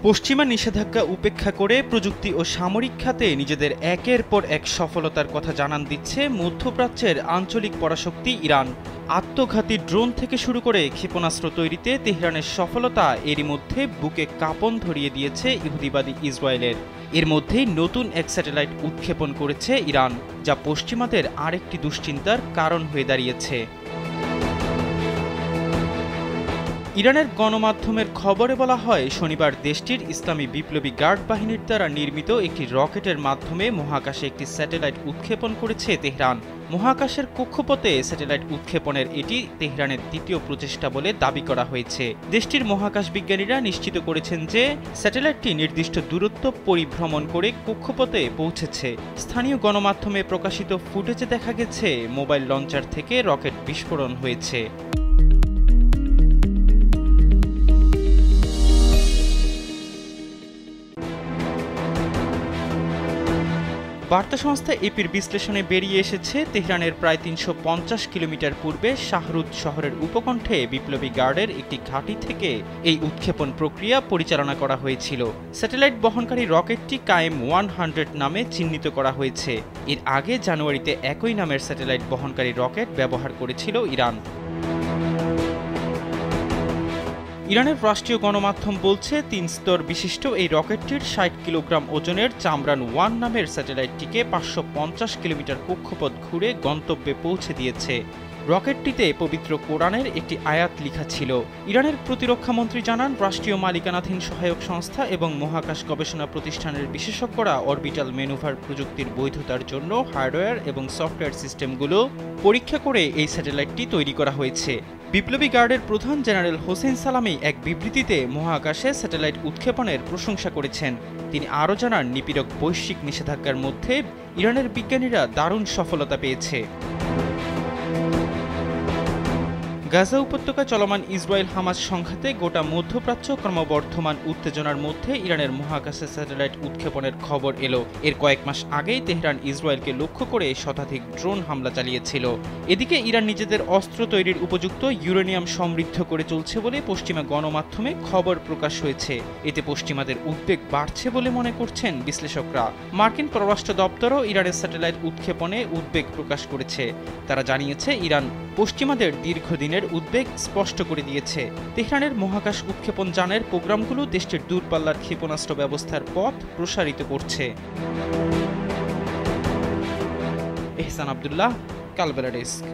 পশ্চিমা নিষেধাজ্ঞা উপেক্ষা করে প্রযুক্তি ও সামরিক খাতে নিজেদের একের পর এক সফলতার কথা জানান দিচ্ছে মধ্যপ্রাচ্যের আঞ্চলিক পরাশক্তি ইরান। আত্মঘাতী ড্রোন থেকে শুরু করে ক্ষেপণাস্ত্র তৈরিতে তেহরানের সফলতা এরই মধ্যে বুকে কাঁপন ধরিয়ে দিয়েছে ইহুদিবাদী ইসরায়েলের। এর মধ্যেই নতুন এক স্যাটেলাইট উৎক্ষেপণ করেছে ইরান, যা পশ্চিমাদের আরেকটি দুশ্চিন্তার কারণ হয়ে দাঁড়িয়েছে। ইরানের গণমাধ্যমের খবরে বলা হয়, শনিবার দেশটির ইসলামী বিপ্লবী গার্ড বাহিনীর দ্বারা নির্মিত একটি রকেটের মাধ্যমে মহাকাশে একটি স্যাটেলাইট উৎক্ষেপণ করেছে তেহরান। মহাকাশের কক্ষপথে স্যাটেলাইট উৎক্ষেপণের এটি তেহরানের দ্বিতীয় প্রচেষ্টা বলে দাবি করা হয়েছে। দেশটির মহাকাশ বিজ্ঞানীরা নিশ্চিত করেছেন যে স্যাটেলাইটটি নির্দিষ্ট দূরত্ব পরিভ্রমণ করে কক্ষপথে পৌঁছেছে। স্থানীয় গণমাধ্যমে প্রকাশিত ফুটেজে দেখা গেছে মোবাইল লঞ্চার থেকে রকেট বিস্ফোরণ হয়েছে। বার্তা সংস্থা এপির বিশ্লেষণে বেরিয়ে এসেছে, তেহরানের প্রায় ৩৫০ কিলোমিটার পূর্বে শাহরুদ শহরের উপকণ্ঠে বিপ্লবী গার্ডের একটি ঘাঁটি থেকে এই উৎক্ষেপণ প্রক্রিয়া পরিচালনা করা হয়েছিল। স্যাটেলাইট বহনকারী রকেটটি কায়েম 100 নামে চিহ্নিত করা হয়েছে। এর আগে জানুয়ারিতে একই নামের স্যাটেলাইট বহনকারী রকেট ব্যবহার করেছিল ইরান। ইরানের রাষ্ট্রীয় গণমাধ্যম বলছে, ৩ স্তর বিশিষ্ট এই রকেটটির ৬০ কিলোগ্রাম ওজনের চামরান-1 নামের স্যাটেলাইটটিকে ৫৫০ কিলোমিটার কক্ষপথ ঘুরে গন্তব্যে পৌঁছে দিয়েছে। রকেটটিতে পবিত্র কোরআনের একটি আয়াত লেখা ছিল। ইরানের প্রতিরক্ষা মন্ত্রী জানান, রাষ্ট্রীয় মালিকানাধীন সহায়ক সংস্থা এবং মহাকাশ গবেষণা প্রতিষ্ঠানের বিশেষজ্ঞরা অরবিটাল ম্যানুভার প্রযুক্তির বৈধতার জন্য হার্ডওয়্যার এবং সফটওয়্যার সিস্টেমগুলো পরীক্ষা করে এই স্যাটেলাইটটি তৈরি করা হয়েছে। বিপ্লবী গার্ডের প্রধান জেনারেল হোসেন সালামি এক বিবৃতিতে মহাকাশে স্যাটেলাইট উৎক্ষেপণের প্রশংসা করেছেন। তিনি আরও জানান, নিপীড়ক বৈশ্বিক নিষেধাজ্ঞার মধ্যে ইরানের বিজ্ঞানীরা দারুণ সফলতা পেয়েছে। গাজা উপত্যকায় চলমান ইসরায়েল-হামাস সংঘাতে গোটা মধ্যপ্রাচ্য ক্রমবর্ধমান উত্তেজনার মধ্যে ইরানের মহাকাশে স্যাটেলাইট উৎক্ষেপণের খবর এলো। এর কয়েক মাস আগেই তেহরান ইসরায়েলকে লক্ষ্য করে শতাধিক ড্রোন হামলা চালিয়েছিল। এদিকে ইরান নিজেদের অস্ত্র তৈরির উপযুক্ত ইউরেনিয়াম সমৃদ্ধ করে চলছে বলে পশ্চিমা গণমাধ্যমে খবর প্রকাশ হয়েছে। এতে পশ্চিমাদের উদ্বেগ বাড়ছে বলে মনে করছেন বিশ্লেষকরা। মার্কিন পররাষ্ট্র দপ্তরও ইরানের স্যাটেলাইট উৎক্ষেপণে উদ্বেগ প্রকাশ করেছে। তারা জানিয়েছে, ইরান পশ্চিমাদের দীর্ঘদিনের উদ্বেগ স্পষ্ট করে দিয়েছে। তেহরানের মহাকাশ উৎক্ষেপণ যানের প্রোগ্রামগুলো দেশটির দূরপাল্লার ক্ষেপণাস্ত্র ব্যবস্থার পথ প্রসারিত করছে। এহসান আব্দুল্লাহ, কালবেলা ডেস্ক।